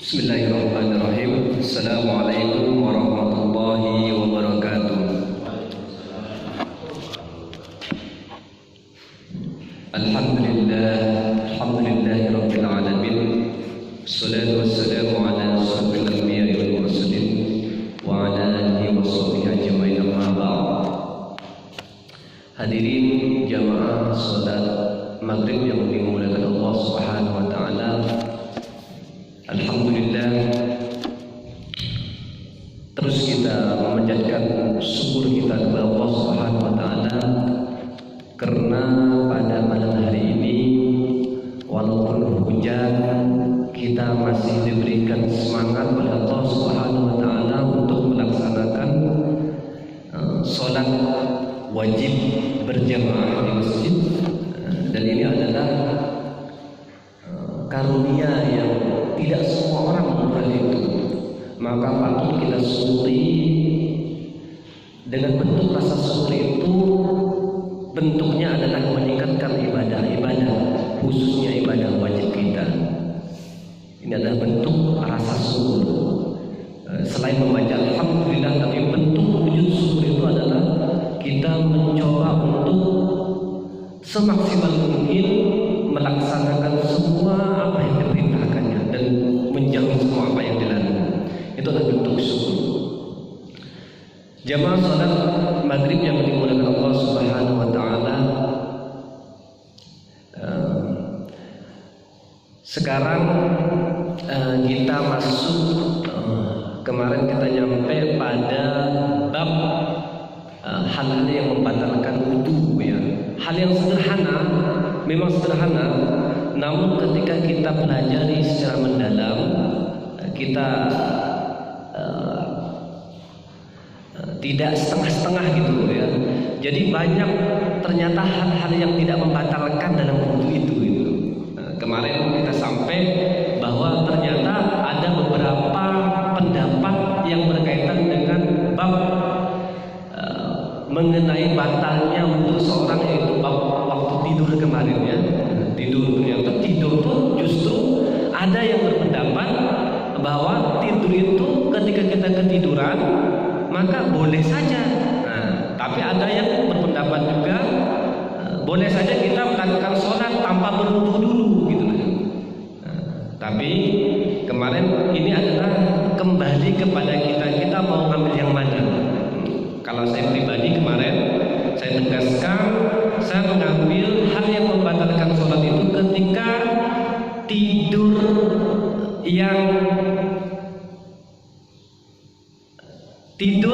Bismillahirrahmanirrahim. Assalamualaikum warahmatullahi wabarakatuh. Alhamdulillahi rabbil alamin. Wassalatu wassalamu ala asyrafil anbiya'i wal mursalin wa ala alihi wa sahbihi ajma'in, amma ba'd. Hadirin jamaah salat maghrib yang dimuliakan Allah Subhanahu wa taala. Alhamdulillah, terus kita memanjatkan syukur kita kepada Allah Subhanahu wa taala karena pada malam hari ini walaupun hujan kita masih diberikan semangat oleh Allah Subhanahu wa taala untuk melaksanakan salat wajib berjamaah di masjid, dan ini adalah karunia yang tidak semua orang memperoleh itu. Maka patut kita syukuri. Dengan bentuk rasa syukur itu, bentuknya adalah meningkatkan ibadah-ibadah, khususnya ibadah wajib kita. Ini adalah bentuk rasa syukur. Selain membaca alhamdulillah, tapi bentuk wujud syukur itu adalah kita mencoba untuk semaksimal mungkin melaksanakan semua apa yang diperintahkannya dan menjauhi semua apa yang dilarang. Itu adalah bentuk syukur. Jamaah salat maghrib yang dimuliakan Allah Subhanahu wa taala, sekarang kita masuk, kemarin kita nyampe pada bab hal-hal yang membatalkan wudu, ya. Hal yang sederhana, memang sederhana, namun ketika kita pelajari secara mendalam, kita tidak setengah-setengah gitu, ya. Jadi banyak ternyata hal-hal yang tidak membatalkan dalam wudu itu. Kemarin kita sampai bahwa ternyata ada beberapa pendapat yang berkaitan dengan bab mengenai batalnya wudu seorang, yaitu bab waktu tidur kemarin, ya. Ternyata tidur itu justru ada yang berpendapat bahwa tidur itu ketika kita ketiduran maka boleh saja. Nah, tapi ada yang berpendapat juga boleh saja kita melakukan sholat tanpa berwudu dulu, gitu. Tapi kemarin ini adalah kembali kepada kita mau ambil yang mana. Kalau saya pribadi kemarin saya tegaskan, saya mengambil hal yang membatalkan sholat itu ketika tidur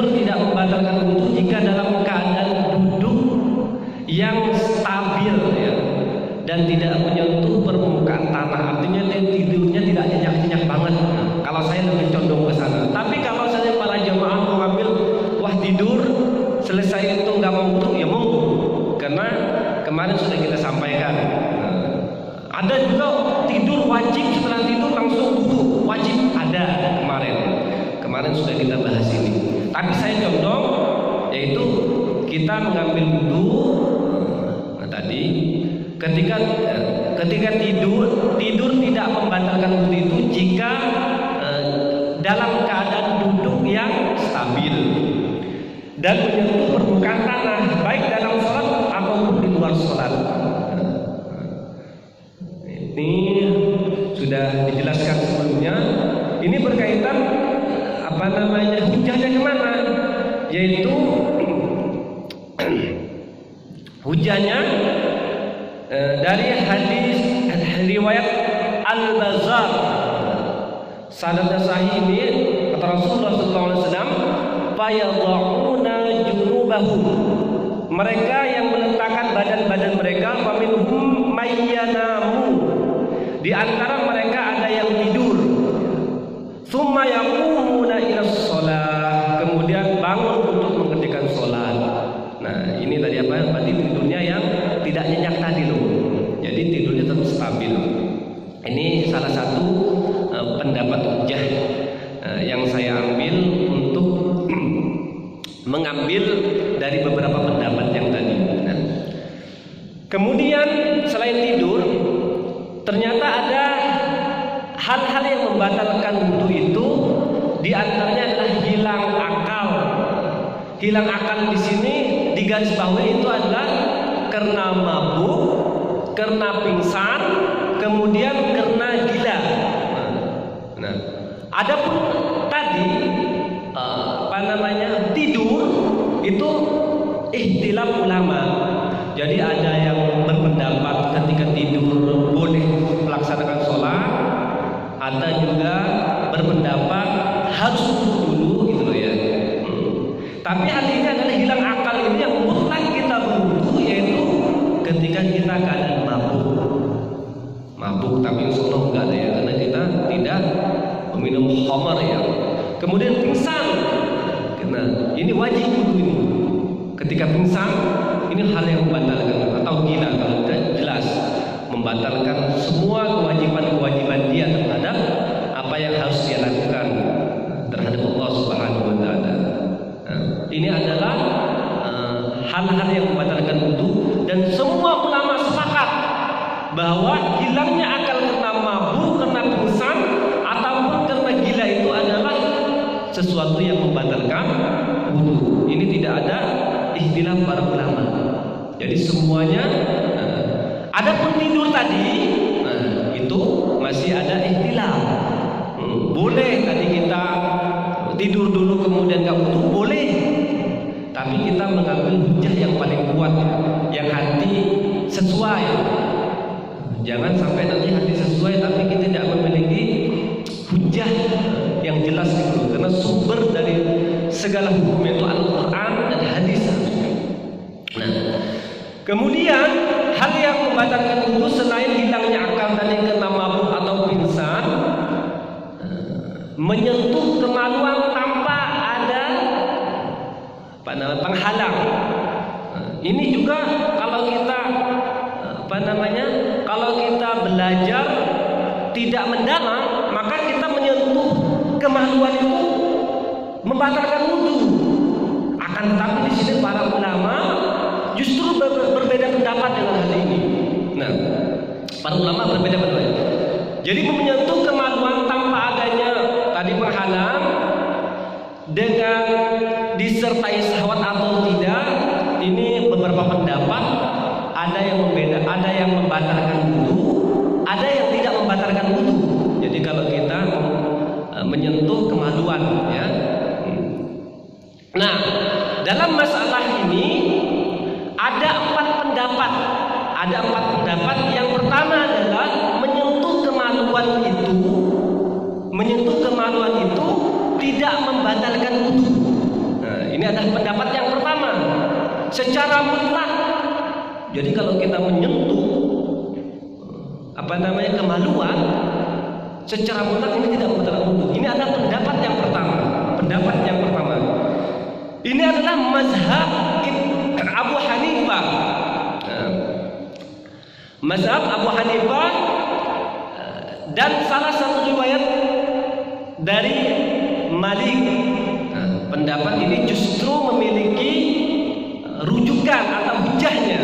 tidak membatalkan wudu jika dalam keadaan duduk yang stabil, ya, dan tidak menyentuh permukaan tanah. Artinya tidurnya tidak nyenyak-nyenyak banget. Kalau saya lebih condong ke sana. Tapi kalau saya para jemaah mengambil tidur selesai itu nggak mau wudu, ya monggo, karena kemarin sudah kita sampaikan. Ada juga tidur wajib, setelah tidur langsung wudu wajib, ada kemarin sudah kita bahas ini. Tapi saya condong yaitu kita mengambil wudu tadi ketika tidur tidak membatalkan wudu itu jika dalam keadaan duduk yang stabil dan menyentuh permukaan tanah, baik dalam sholat ataupun di luar sholat. Ini sudah dijelaskan sebelumnya. Ini berkaitan hujahnya kemana? Yaitu hujahnya dari hadis riwayat Al-Bazzar. Sanadnya sahih ini, kata Rasulullah SAW, fayadha'una junubahum, mereka yang meletakkan badan-badan mereka, faminhum mayyanamu, di antara mereka ada yang tidur, tsumma yaqumuna ila shalah, kemudian bangun untuk mengerjakan sholat. Nah, ini tadi apa? Berarti tidurnya yang tidak nyenyak tadi loh. Jadi tidurnya tetap stabil. Ini salah satu pendapat hujah yang saya ambil untuk mengambil dari beberapa pendapat yang tadi. Nah, kemudian selain tidur, ternyata ada hal-hal yang membatalkan wudu itu diantaranya adalah hilang akal. Hilang akal di sini digarisbawahi itu adalah karena mabuk, karena pingsan, kemudian karena gila. Nah, adapun tadi tidur itu ikhtilaf ulama. Jadi ada yang berpendapat ketika tidur boleh melaksanakan sholat, ada juga berpendapat harus dulu gitu loh ya. Tapi hal ini adalah hilang akal ini yang mutlak kita berwudu, yaitu ketika kita keadaan mabuk tapi insya Allah enggak ada ya, karena kita tidak meminum khamar ya. Kemudian pingsan, nah ini wajib wudu ini. Ketika pingsan ini hal yang membatalkan, atau gila kalau jelas membatalkan semua kewajiban dia terhadap apa yang harus dia lakukan terhadap Allah Subhanahu wa taala. Ini adalah hal-hal yang membatalkan wudu, dan semua ulama sepakat bahwa hilangnya akal karena mabuk, karena pingsan, ataupun karena gila itu adalah sesuatu yang membatalkan wudu. Ini tidak ada ikhtilaf para ulama. Jadi semuanya. Adapun tidur tadi, itu masih ada ikhtilaf. Boleh tadi kita tidur dulu kemudian nggak wudu, boleh. Tapi kita mengambil hujah yang paling kuat, yang hati sesuai. Jangan sampai nanti hati sesuai tapi kita tidak memiliki hujah yang jelas gitu. Karena sumber dari segala hukum itu Al-Quran dan hadis. Nah, kemudian hal yang membatalkan wudu selain hilangnya akal tadi karena mabuk atau pingsan, menyentuh kemaluan tanpa ada penghalang. Ini juga kalau kita kalau kita belajar tidak mendalam, maka kita menyentuh kemaluan itu membatalkan wudu. Akan tetapi di sini para ulama justru berbeda pendapat dengan hal ini. Nah, para ulama berbeda pendapat. Jadi menyentuh kemaluan tanpa adanya tadi penghalang dengan disertai syahwat atau tidak, ini beberapa pendapat. Ada yang membeda, ada yang membatalkan wudu, ada yang tidak membatalkan wudu. Jadi kalau kita menyentuh kemaluan, ya. Nah, dalam masalah ini ada 4 pendapat. Ada 4 pendapat. Yang pertama adalah menyentuh kemaluan itu tidak membatalkan wudu. Nah, ini adalah pendapat yang pertama. Secara mutlak. Jadi kalau kita menyentuh kemaluan secara mutlak ini tidak membatalkan wudu. Ini adalah pendapat yang pertama. Ini adalah mazhab Abu Hanifah. Mazhab Abu Hanifah dan salah satu riwayat dari Malik. Pendapat ini justru memiliki rujukan atau hujahnya.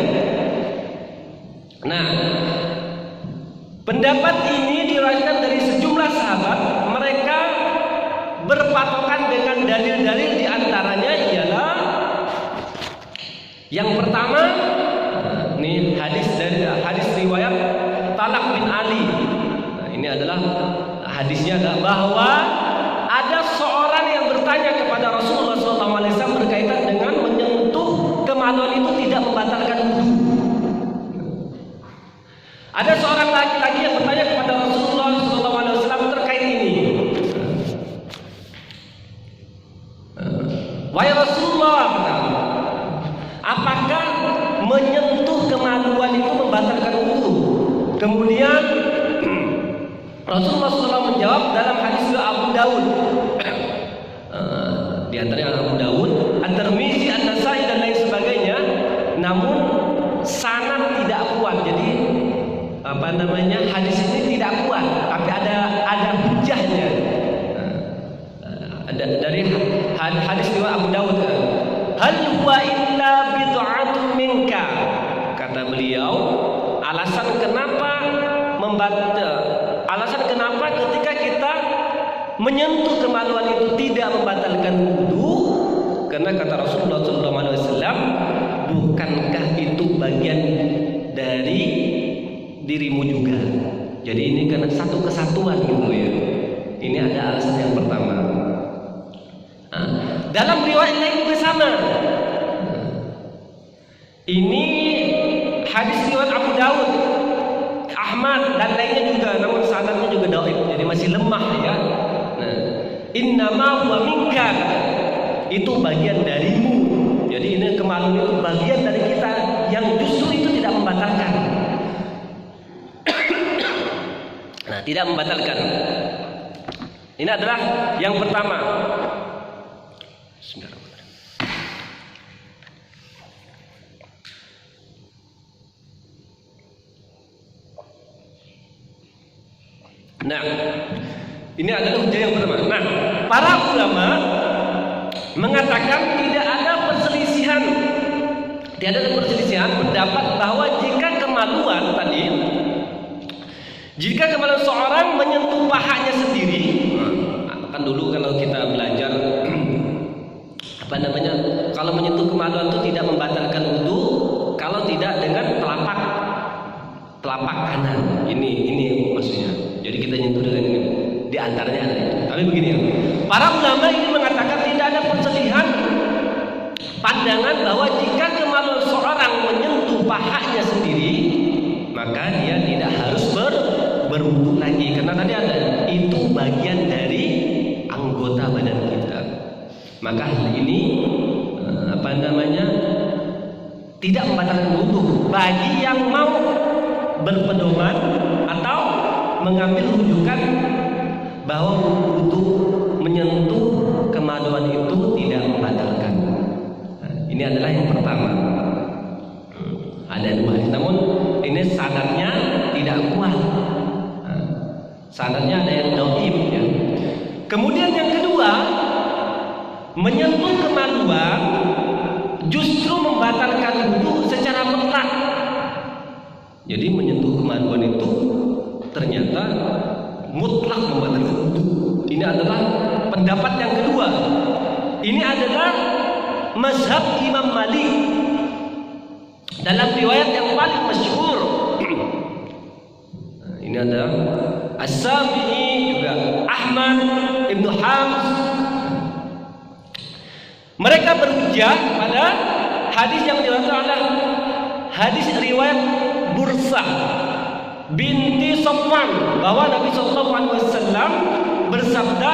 Nah, pendapat ini diriwayatkan dari sejumlah sahabat. Mereka berpatokan dengan dalil-dalil, diantaranya ialah yang pertama, ini hadis riwayat Talaq bin Ali. Nah, ini adalah hadisnya adalah bahwa ada seorang yang bertanya kepada Rasulullah SAW berkaitan dengan menyentuh kemaluan itu tidak membatalkan wudu. Ada seorang laki-laki yang bertanya kepada Rasulullah SAW terkait ini. Wahai Rasulullah, apakah menyentuh kemaluan itu membatalkan wudu? Kemudian Rasulullah SAW menjawab dalam hadis Abu Daud. Di antaranya Abu Daud, At-Tirmizi, An-Nasai dan lain sebagainya. Namun sanad tidak kuat. Jadi hadis ini tidak kuat, tapi ada hujahnya. Dari hadis riwayat Abu Daud, hal huwa illa bid'atun minka, kata beliau, alasan kenapa Alasan kenapa ketika kita menyentuh kemaluan itu tidak membatalkan wudu, karena kata Rasulullah SAW, bukankah itu bagian dari dirimu juga? Jadi ini karena satu kesatuan gitu ya. Ini ada alasan yang pertama. Nah, dalam riwayat lain juga sama. Ini hadis riwayat Abu Daud, Ahmad dan lainnya juga, namun sanadnya juga dhaif, jadi masih lemah ya. Nah, innama huwa minka, itu bagian darimu. Jadi ini kemaluan itu bagian dari kita yang justru itu tidak membatalkan. Nah, tidak membatalkan. Ini adalah yang pertama. Nah, ini adalah hujah yang pertama. Nah, para ulama mengatakan tidak ada perselisihan pendapat bahwa jika kemaluan seorang menyentuh pahanya sendiri, kan dulu kalau kita belajar kalau menyentuh kemaluan itu tidak membatalkan wudu kalau tidak dengan telapak kanan. Ini maksudnya. Jadi kita nyentuh dengan ini. Di antaranya ada itu. Tapi begini ya. Para ulama ini mengatakan tidak ada perselisihan pandangan bahwa jika kemaluan seorang menyentuh pahanya sendiri, maka dia tidak harus berwudu lagi, karena tadi ada itu bagian dari anggota badan kita. Maka hal ini tidak membatalkan wudu bagi yang mau berpedoman atau mengambil rujukan bahwa wudu menyentuh kemaluan itu tidak membatalkan. Ini adalah yang pertama. Ada dua, namun ini sanadnya tidak kuat. Sanadnya ada yang dhaif ya. Kemudian yang kedua, menyentuh kemaluan justru membatalkan wudu secara mutlak. Jadi menyentuh kemaluan itu ternyata mutlak membatalkan wudu. Ini adalah pendapat yang kedua. Ini adalah mazhab Imam Malik dalam riwayat yang paling masyhur. Ini ada As-Syafi'i, juga Ahmad, Ibnu Hams. Mereka berhujjah pada hadis yang diriwayatkan oleh hadis riwayat Bursah binti Safwan, bahwa Nabi SAW bersabda,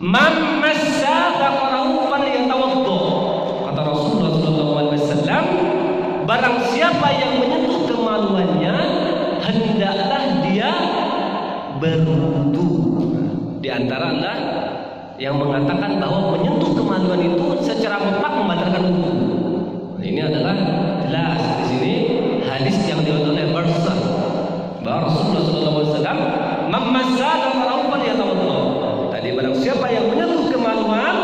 "Man massa dzakarahu falyatawaddo." Kata Rasulullah SAW, barang siapa yang menyentuh kemaluannya, hendaklah dia berwudu. Di antara adalah yang mengatakan bahwa menyentuh kemaluan itu secara mutlak membatalkan wudu. Ini adalah jelas di sini hadis yang diriwayatkan oleh Bursah bahwa Rasulullah SAW memassa dzakarahu falyatawaddo. Tadi barang siapa yang menyentuh kemaluan,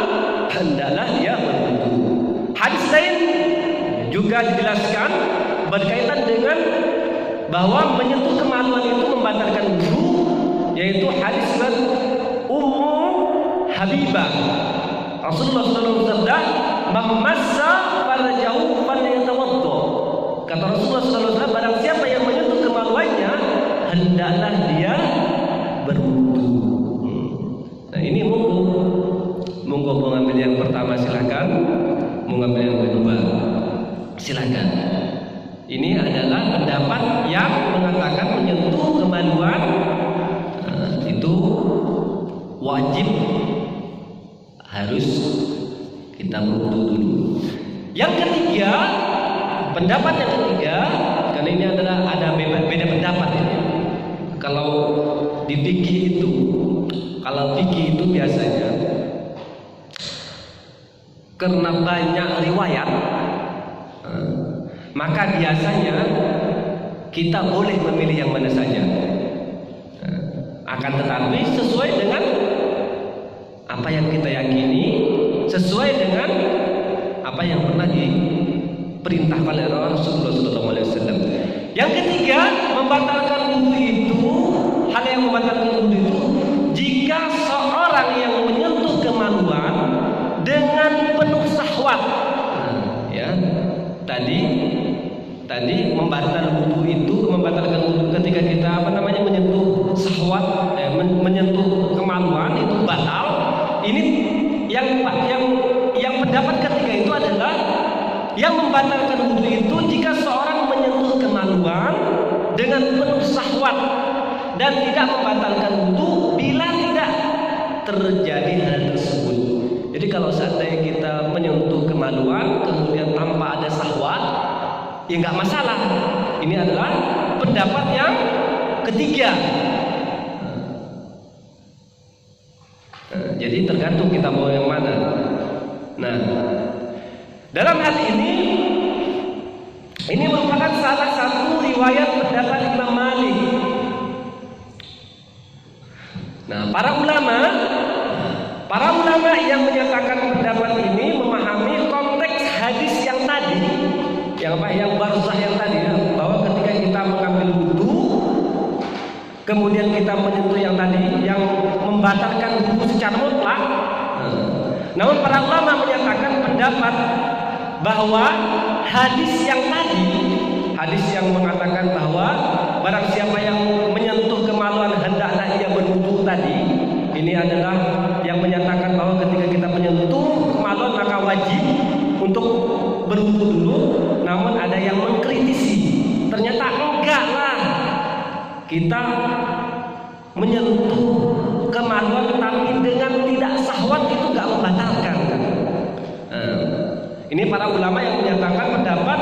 hendaklah dia berwudu. Hadis lain juga dijelaskan berkaitan dengan bahwa menyentuh kemaluan itu membatalkan wudu, yaitu hadis Ummu Habibah. Rasulullah SAW bersabda, "Mamassa farjahu falyatawaddo." Kata Rasulullah SAW, barang siapa yang menyentuh kemaluannya, hendaklah dia berwudu. Nah, ini monggo mengambil yang pertama silakan, mengambil yang kedua silakan. Ini adalah pendapat yang mengatakan menyentuh kemaluan itu wajib, harus kita berwudu dulu. Yang ketiga, pendapat yang ketiga, karena ini adalah ada beda pendapat ini. Kalau di fikih itu, biasanya karena banyak riwayat, maka biasanya kita boleh memilih yang mana saja. Akan tetapi sesuai dengan apa yang kita yakini, sesuai dengan apa yang pernah diperintahkan oleh Rasulullah SAW. Yang ketiga, membatalkan wudu itu membatalkan wudu ketika kita menyentuh syahwat, menyentuh kemaluan itu batal. Ini yang pendapat ketiga itu adalah yang membatalkan wudu itu jika seorang menyentuh kemaluan dengan penuh syahwat, dan tidak membatalkan wudu bila tidak terjadi hal tersebut. Jadi kalau seandainya kita menyentuh kemaluan kemudian tanpa ada syahwat, ya nggak masalah. Ini adalah pendapat yang ketiga. Jadi tergantung kita mau yang mana. Nah, dalam hal ini merupakan salah satu riwayat pendapat Imam Malik. Nah, para ulama yang menyatakan pendapat ini memahami konteks hadis yang tadi, yang barzah yang tadi, bahwa ketika kita mengambil wudu, kemudian kita menyentuh yang tadi, yang membatalkan wudu secara mutlak. Namun para ulama menyatakan pendapat bahwa hadis yang tadi, hadis yang mengatakan bahwa barang siapa yang menyentuh kemaluan hendaklah ia berwudu tadi, ini adalah yang menyatakan bahwa ketika kita menyentuh kemaluan maka wajib untuk berwudu dulu. Namun ada yang mengkritisi, ternyata enggak lah, kita menyentuh kemaluan tapi dengan tidak syahwat itu enggak membatalkan. Ini para ulama yang menyatakan pendapat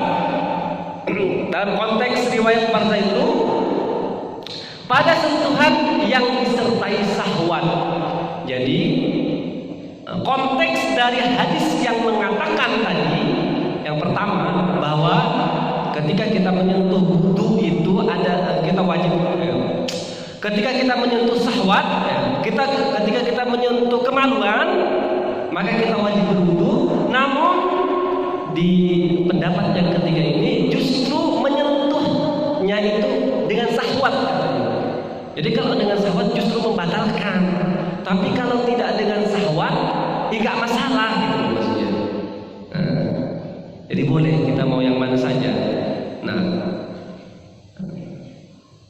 dalam konteks riwayat barzah itu pada sentuhan yang disertai syahwat. Jadi konteks dari hadis yang mengatakan tadi, yang pertama bahwa ketika kita menyentuh wudu itu kita wajib, ketika kita menyentuh syahwat, ketika kita menyentuh kemaluan maka kita wajib berwudu. Namun di pendapat yang ketiga ini justru menyentuhnya itu dengan syahwat. Jadi kalau dengan syahwat justru membatalkan, tapi kalau tidak dengan syahwat tidak masalah gitu maksudnya. Jadi boleh kita mau yang mana saja. Nah,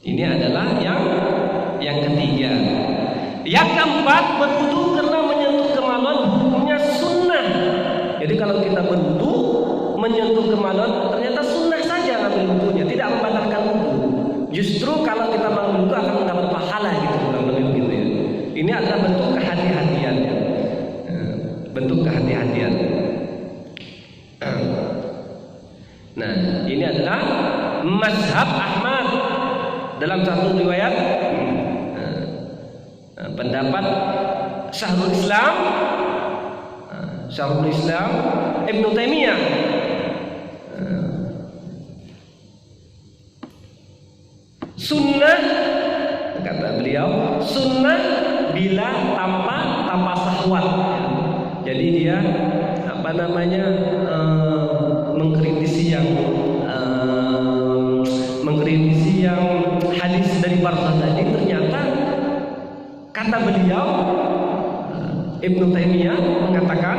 ini adalah yang ketiga. Yang keempat, berwudu karena menyentuh kemaluan hukumnya sunnah. Jadi kalau kita berwudu menyentuh kemaluan ternyata sunnah saja ngambil wudunya, tidak membatalkan wudu. Justru kalau kita mengambil wudu akan mendapat pahala gitu, kurang lebih begitu ya. Ini adalah bentuk kehati-hatian ya. Bentuk kehati-hatian. Nah, ini adalah mazhab Ahmad dalam satu riwayat, pendapat Syekhul Islam Ibnu Taimiyah. Sunnah, kata beliau, sunnah bila tanpa syahwat. Jadi dia mengkritisi yang hadis dari barzah tadi. Ternyata kata beliau, Ibnu Taimiyah mengatakan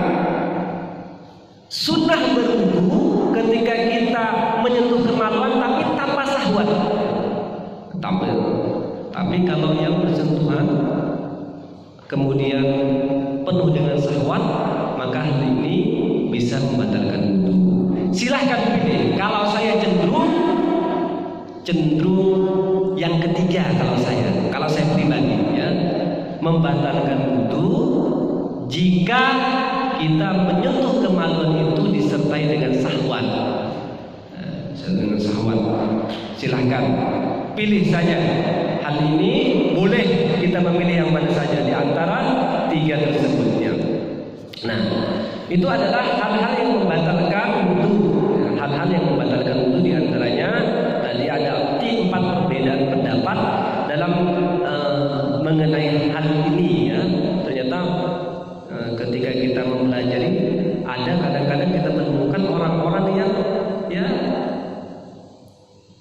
sunnah berwudu ketika kita menyentuh kemaluan tapi tanpa syahwat. Tapi kalau yang bersentuhan kemudian penuh dengan syahwat, maka hal ini bisa membatalkan wudu. Silahkan pilih. Kalau saya cenderung yang ketiga. Kalau saya pribadi ya, membatalkan wudu jika kita menyentuh kemaluan itu disertai dengan syahwat. Silahkan pilih saja. Hal ini boleh kita memilih yang mana saja di antara tiga tersebutnya. Nah, itu adalah hal-hal yang membatalkan wudu. Hal-hal yang membatalkan wudu di antaranya tadi ada 4 perbedaan pendapat dalam mengenai hal ini ya. Ternyata ketika kita mempelajari, ada kadang-kadang kita menemukan orang-orang yang ya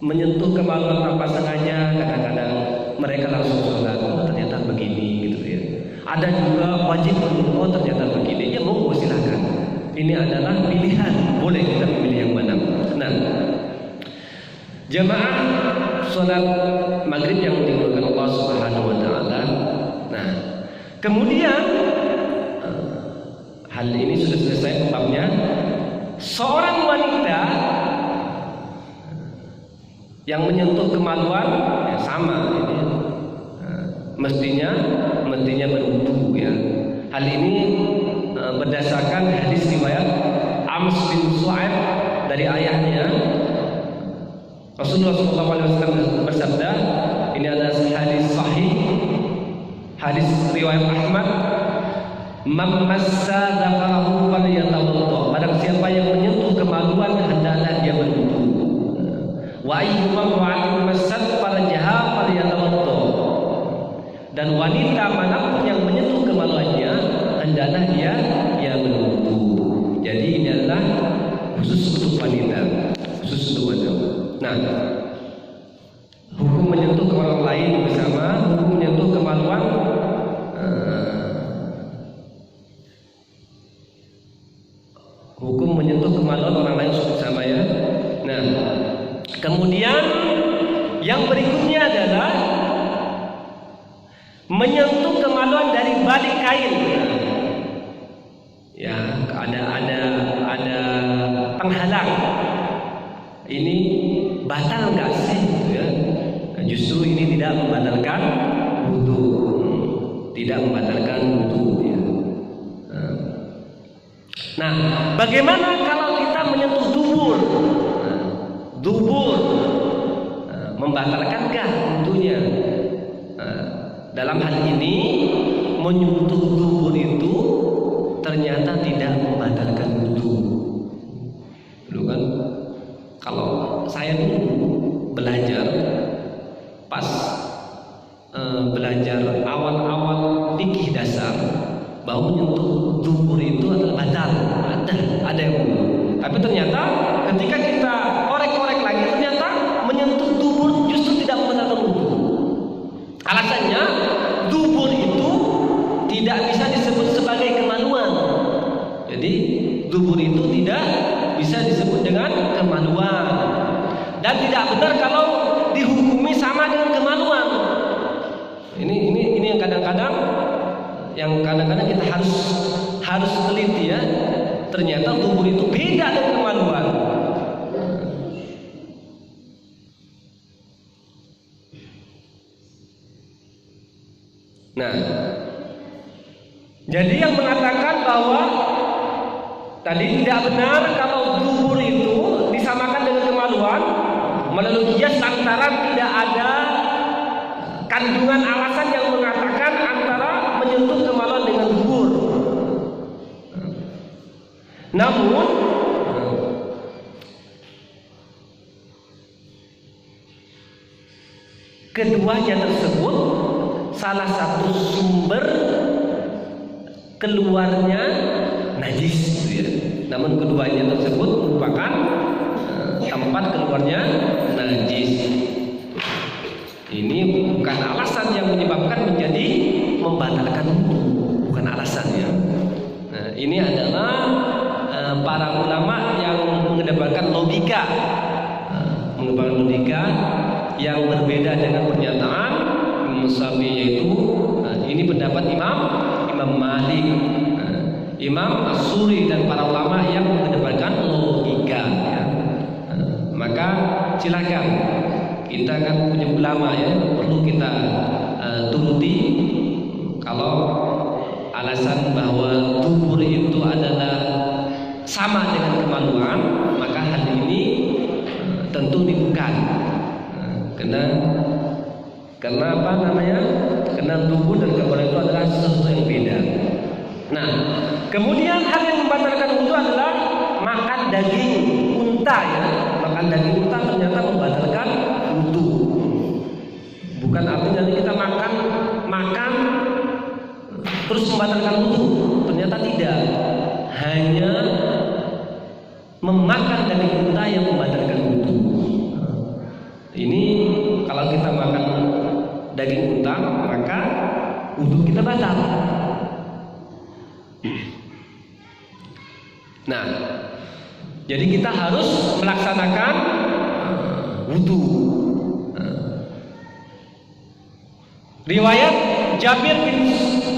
menyentuh kemaluan tanpa sengaja, kadang-kadang mereka langsung sholat, ternyata begini gitu ya. Ada juga wajib berwudu, ternyata begini. Ya monggo silakan. Ini adalah pilihan, boleh kita memilih yang mana. Nah, Jamaah sholat maghrib yang dimuliakan Allah Subhanahu wa taala. Nah, kemudian hal ini sudah selesai babnya. Seorang wanita yang menyentuh kemaluan ya sama ini mestinya berwudu ya. Hal ini berdasarkan hadis riwayat Ams bin Su'aib dari ayahnya. Rasulullah SAW bersabda, ini adalah hadis sahih, hadis riwayat Ahmad, "Man massa dzakarahu falyatawadda." Barang siapa yang menyentuh kemaluan hendaklah dia berwudu. Wa ayyuma ra'atin massat farjaha falyatawadda. Dan wanita manapun yang menyentuh kemaluannya hendaklah dia berwudu. Jadi ini adalah khusus untuk wanita, khusus untuk wanita. Nah, hukum menyentuh kemaluan lain bersama hukum menyentuh kemaluan hukum menyentuh kemaluan orang lain bersama ya. Nah, kemudian yang berikutnya adalah menyentuh kemaluan dari balik kain. Ya, ada penghalang. Ini batal nggak sih? Gitu ya. Nah, justru ini tidak membatalkan wudu, tidak membatalkan wudu. Ya. Nah, bagaimana kalau kita menyentuh dubur? Dubur membatalkankah wudunya? Dalam hal ini menyentuh dubur itu ternyata tidak membatalkan wudu. Dulu kan kalau saya dulu belajar pas belajar awal-awal fikih dasar bahwa menyentuh dubur itu adalah batal. Ada yang dulu. Tapi ternyata ketika kita korek-korek lagi ternyata menyentuh dubur justru tidak membatalkan wudu. Alasannya dubur itu tidak bisa disebut sebagai kemaluan. Jadi dubur itu tidak bisa disebut dengan kemaluan dan tidak benar kalau dihukumi sama dengan kemaluan. Ini yang kadang-kadang kita harus teliti ya. Ternyata dubur itu beda dengan kemaluan. Nah, jadi yang mengatakan bahwa tadi tidak benar kalau dubur itu disamakan dengan kemaluan melalui kias antara tidak ada kandungan alasan yang mengatakan antara menyentuh kemaluan dengan dubur. Namun keduanya tersebut salah satu sumber keluarnya najis gitu ya. Namun keduanya tersebut merupakan tempat keluarnya najis. Ini bukan alasan yang menyebabkan menjadi membatalkan wudu, bukan alasan ya. Nah, ini adalah para ulama yang mengedepankan logika, yang berbeda dengan pernyataan Imam Syafi'i, yaitu ini pendapat Imam Malik, Imam As-Suri dan para ulama yang mengedepankan logika ya. Maka silakan, kita kan punya ulama ya, perlu kita turuti. Kalau alasan bahwa dubur itu adalah sama dengan kemaluan, maka hal ini tentu bukan. Karena apa namanya? Karena dubur dan kemaluan itu adalah sesuatu yang beda. Nah, kemudian hal yang membatalkan wudu adalah makan daging unta ya. Makan daging unta ternyata membatalkan wudu. Bukan artinya kita makan terus membatalkan wudu. Ternyata tidak. Hanya memakan daging unta yang membatalkan wudu. Ini kalau kita makan daging unta maka wudu kita batal. Nah, jadi kita harus melaksanakan wudu. Riwayat Jabir bin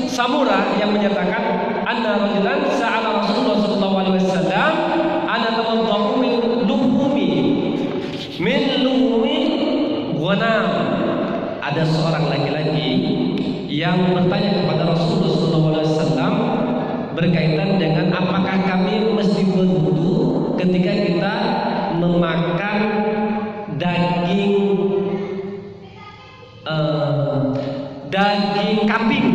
Samurah yang menyatakan anna rajulan sa'ala Rasulullah sallallahu alaihi wasallam ana tawadda'u min luhumi ghanam. Ada seorang laki-laki yang bertanya kepada Rasulullah sallallahu alaihi wasallam berkaitan dengan apakah kami mesti berwudu ketika kita memakan daging kambing.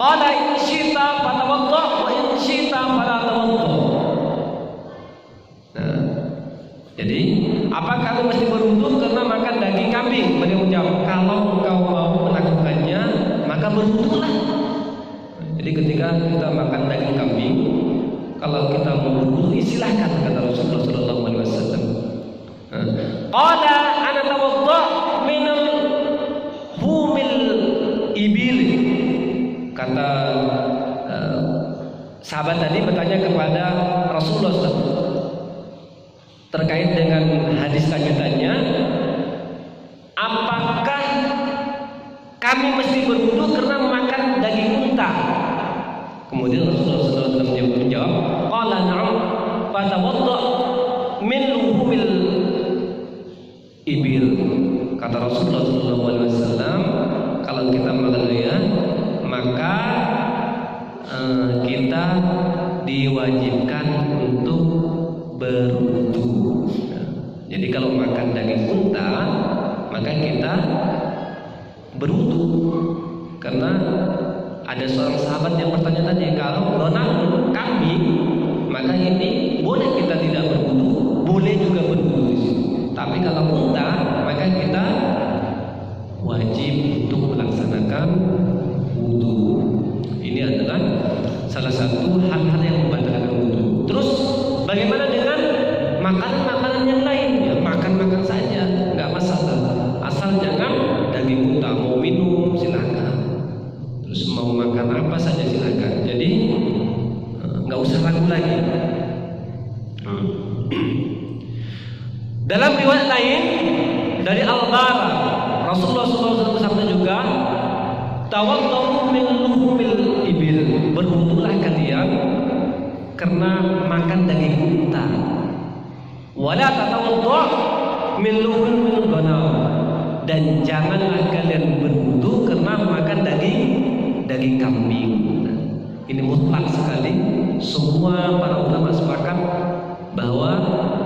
Qala in syi'ta fatawadda wa in syi'ta fala tawadda. Nah, jadi apa kami mesti berwudu karena makan daging kambing? Beliau menjawab, kalau engkau mau melakukannya maka berwudulah. Jadi ketika kita makan daging kambing, kalau kita mau berwudu silakan, kata Rasulullah sallallahu alaihi wasallam. Qala ana tawadda min humil ibil. Kata sahabat tadi bertanya kepada Rasulullah SAW terkait dengan hadis lanjutannya, apakah kami mesti berwudu karena makan daging unta? Kemudian Rasulullah SAW menjawab, qala na'am fatawadda min luhumil ibil. Kata Rasulullah SAW, kalau kita makan ya, maka kita diwajibkan untuk berwudu. Jadi kalau makan daging unta, maka kita berwudu. Karena ada seorang sahabat yang bertanya tadi, kalau ghanam kambing, maka ini boleh kita tidak berwudu, boleh juga berwudu di sini. Tapi kalau unta, maka kita wajib untuk melaksanakan wudu. Ini adalah salah satu hal-hal yang membatalkan wudu. Terus bagaimana dengan makanan-makanan yang lain? Ya makan saja, nggak masalah. Asal jangan daging unta. Mau minum silakan. Terus mau makan apa saja silakan. Jadi nggak usah ragu lagi. Dalam riwayat lain dari Al-Bara, Rasulullah SAW bersabda juga, tawaddu min luhumil ibil. Berwudulah kalian karena makan daging unta. Wala tatawaddu min luhumil ghanam. Dan janganlah kalian berwudu karena makan daging kambing. Ini mutlak sekali. Semua para ulama sepakat bahwa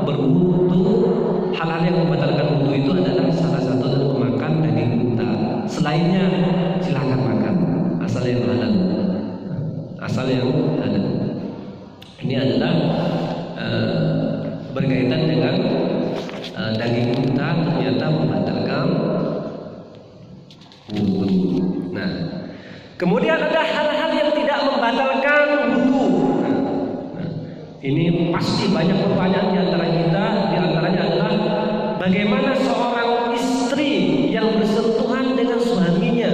berwudu, hal-hal yang membatalkan wudu itu adalah salah satu dari memakan daging unta. Selainnya silakan makan, asal yang halal. Asal yang halal. Ini adalah berkaitan dengan daging unta ternyata membatalkan wudu. Nah, kemudian ada hal-hal yang tidak membatalkan wudu. Ini pasti banyak pertanyaan di antara kita. Di antaranya adalah bagaimana seorang istri yang bersentuhan dengan suaminya,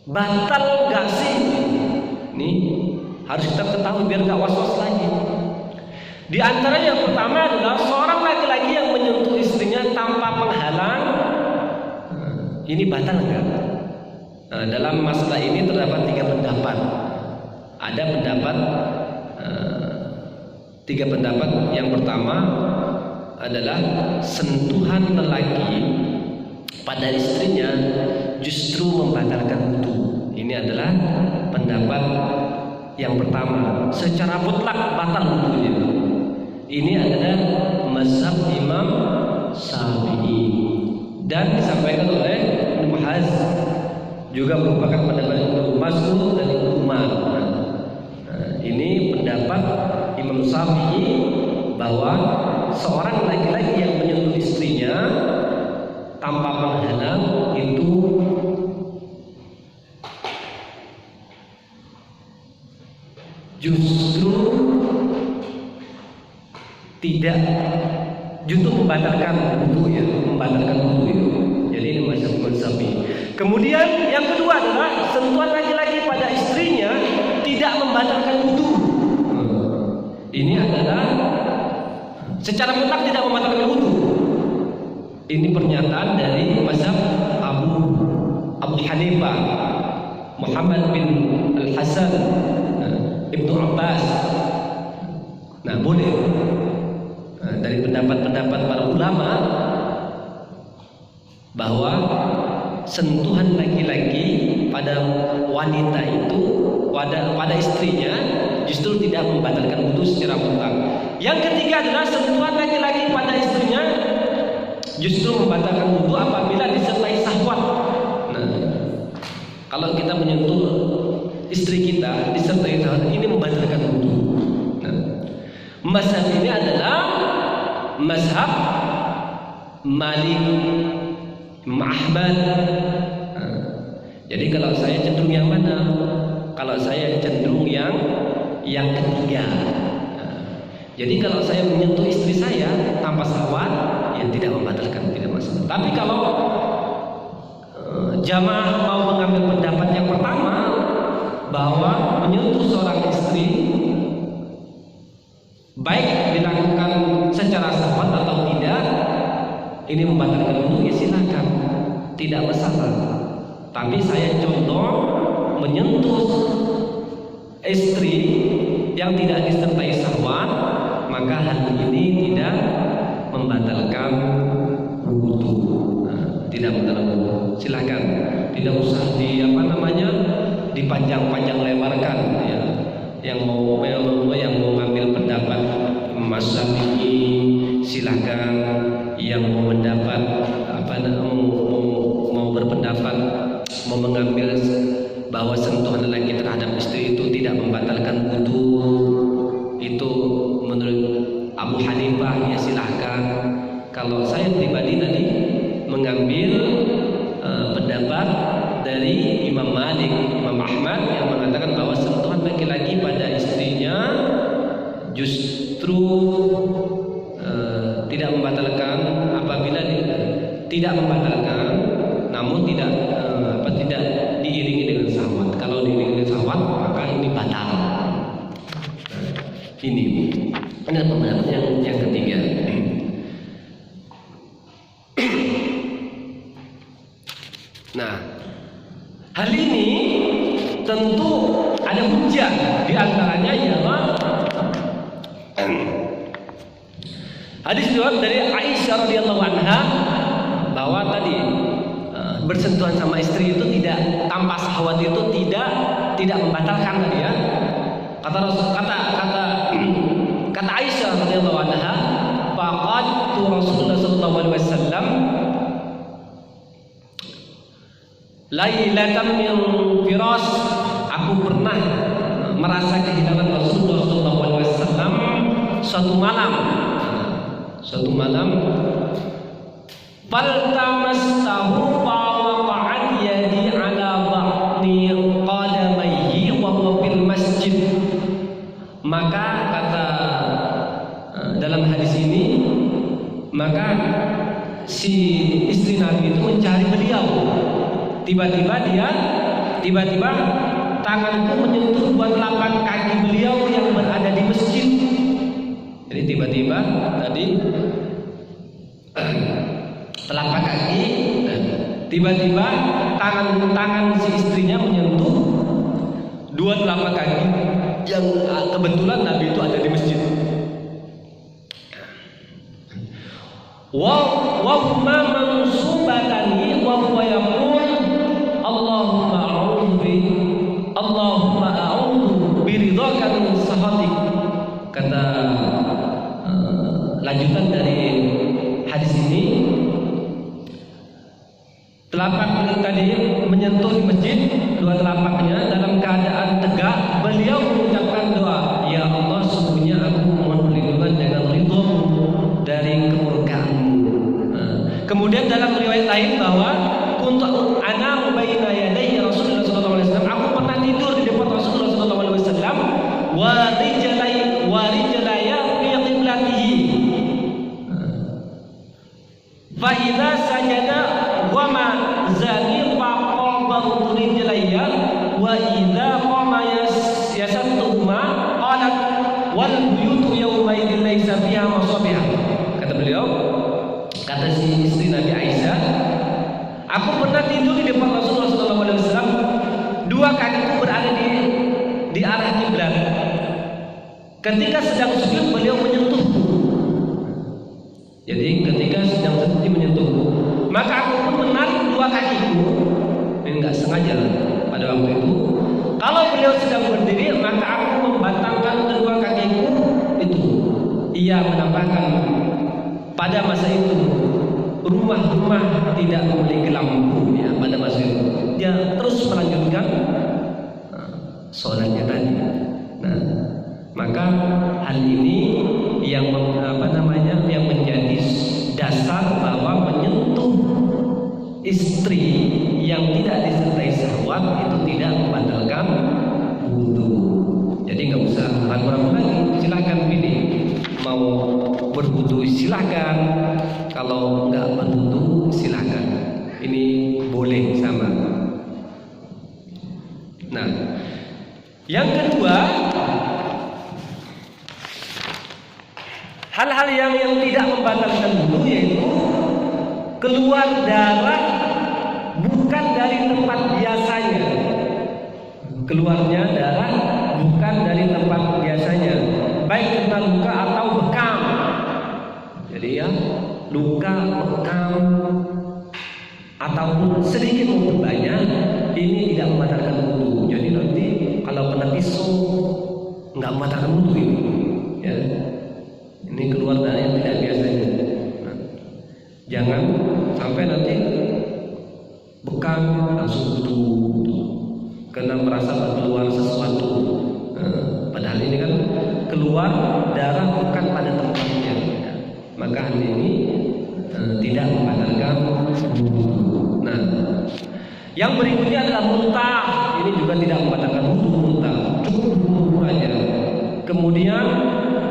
batal gak sih? Ini harus kita ketahui biar gak was-was lagi. Di antaranya yang pertama adalah seorang laki-laki yang menyentuh istrinya tanpa penghalang, ini batal enggak? Dalam masalah ini terdapat 3 pendapat. Ada tiga pendapat. Yang pertama adalah sentuhan lelaki pada istrinya justru membatalkan wudu. Ini adalah pendapat yang pertama, secara mutlak batal wudunya. Ini adalah mazhab Imam Syafi'i dan disampaikan oleh Ibnu Hazm, juga merupakan pendapat Ibnu Mas'ud dan Ibnu Umar. Ini pendapat Imam Syafi'i bahwa seorang laki-laki yang menyentuh istrinya tanpa penghalang itu justru membatalkan wudu ya, Jadi ini mazhab Imam Syafi'i. Kemudian yang kedua adalah sentuhan laki-laki pada istrinya tidak membatalkan wudu. Ini adalah secara mutlak tidak membatalkan wudu. Ini pernyataan dari mazhab Abu Hanifah, Muhammad bin Al-Hasan, Ibnu Abbas. Nah, boleh. Dari pendapat-pendapat para ulama bahwa sentuhan laki-laki pada wanita itu, pada istrinya, justru tidak membatalkan wudu secara mutlak. Yang ketiga adalah sentuhan laki-laki pada istrinya justru membatalkan wudu apabila disertai syahwat. Nah, kalau kita menyentuh istri kita disertai syahwat, ini membatalkan wudu. Nah, mazhab ini adalah mazhab Malik, Ahmad. Nah, jadi kalau saya cenderung yang mana? Kalau saya cenderung yang ketiga. Jadi kalau saya menyentuh istri saya tanpa syahwat, ya tidak membatalkan, tidak masalah. Tapi kalau jamaah mau mengambil pendapat yang pertama bahwa menyentuh seorang istri baik dilakukan secara syahwat atau tidak, ini membatalkan wudu, ya silakan, tidak masalah. Tapi saya contoh menyentuh istri yang tidak disertai syahwat, maka hal ini tidak membatalkan wudu. Nah, tidak membatalkan wudu. Silakan, tidak usah dipanjang-panjang lebarkan ya. Yang mau mengambil pendapat mazhab ini silakan, yang mau mendapat mau berpendapat mau mengambil bahwa sentuhan laki terhadap istri itu tidak membatalkan wudu, itu menurut Abu Hanifah, ya silahkan. Kalau saya pribadi tadi mengambil pendapat dari Imam Malik, Imam Ahmad yang mengatakan bahwa sentuhan laki-laki pada istrinya justru tidak membatalkan apabila tidak membatalkan, namun tidak diiringi dengan syahwat. Kalau diiringi dengan syahwat maka ini batal. Ini pendapat yang ketiga. Nah, hal ini tentu ada hujah, di antaranya ialah hadis riwayat dari Aisyah radhiyallahu anha bahwa tadi bersentuhan sama istri itu tidak tanpa syahwat itu tidak membatalkan tadi ya. Kata Aisyah radhiyallahu anha, faqadtu Rasulullah sallallahu alaihi wasallam lailatan min firas, aku pernah merasa kehilangan Rasulullah sallallahu alaihi wasallam suatu malam faltamastahu fawaqa'at yadi ala ba'ni qadamayhi wa huwa fil masjid. Maka kata dalam hadis ini, maka si istri Nabi itu mencari beliau. Tiba-tiba tanganku menyentuh dua telapak kaki beliau yang berada di masjid. Jadi tiba-tiba tadi telapak kaki, tiba-tiba tangan si istrinya menyentuh dua telapak kaki yang kebetulan Nabi itu ada di masjid. Wa huma mansubatani wa huwa yaqul Allahumma a'udzu biridhaka min sakhatik. Kata lanjutan dari hadis ini, telapak beliau tadi menyentuh di masjid, dua telapaknya dalam keadaan tegak, beliau mengucapkan doa, ya Allah, sesungguhnya aku mohon perlindungan dengan ridho-Mu dari kemurkaanmu. Kemudian dalam riwayat lain bahwa kuntu ana baina yadayhi Rasulullah sallallahu alaihi wasallam, aku pernah tidur di depan Rasulullah sallallahu alaihi wasallam, wa rijlaya fi qiblatihi, fa idza sajada wa ma zani fa qabtu rijlaya wa idza qama yasattuhuma qalat wal buyutu yawma idin laysa fiha masabiha. tidur di depan Rasulullah SAW, dua kakiku berada di arah kiblat. Ketika sedang sujud beliau menyentuhku. Jadi ketika sedang sujud menyentuhku, maka aku pun menarik dua kakiku. Ini enggak sengaja pada waktu itu. Kalau beliau sedang berdiri, maka aku membatangkan kedua kakiku itu. Ia menambahkan, pada masa itu rumah-rumah tidak memiliki lampu ya, pada masa itu. Dia terus melanjutkan sholatnya tadi. Nah, maka hal ini yang yang menjadi dasar bahwa menyentuh istri yang tidak disertai syahwat itu tidak membatalkan wudu. Jadi nggak usah ragu-ragu lagi, silahkan pilih mau berwudu silahkan, kalau nggak berwudu silahkan. Ini boleh sama. Nah, yang kedua, hal-hal yang tidak membatalkan wudu yaitu keluar darah bukan dari tempat biasanya. Keluarnya darah bukan dari tempat biasanya, baik karena luka atau bekam. Jadi ya, luka, bekam, ataupun sedikit maupun banyak, ini tidak membatalkan wudu. Jadi nanti kalau kena pisau nggak membatalkan wudu ini. Ya. Ini keluar darah yang tidak biasanya. Nah, jangan sampai nanti bekam langsung wudu karena merasa keluar sesuatu. Padahal ini kan keluar darah bukan pada tempatnya. Ya. Maka hal ini tidak membatalkan wudu. Nah, yang berikutnya adalah muntah. Ini juga tidak membatalkan wudu, muntah. Cukup wudu aja. Kemudian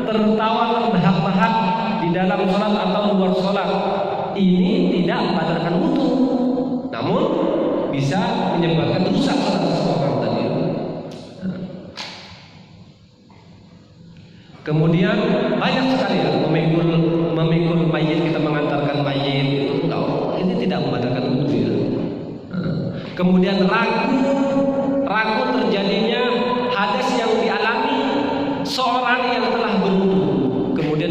tertawa terbahak-bahak di dalam sholat atau luar sholat, ini tidak membatalkan wudu, namun bisa menyebabkan rusak sholat seseorang tadi. Kemudian banyak sekali ya, memikul mayit, kita mengantarkan mayit itu, ini tidak membatalkan wudu ya. Kemudian ragu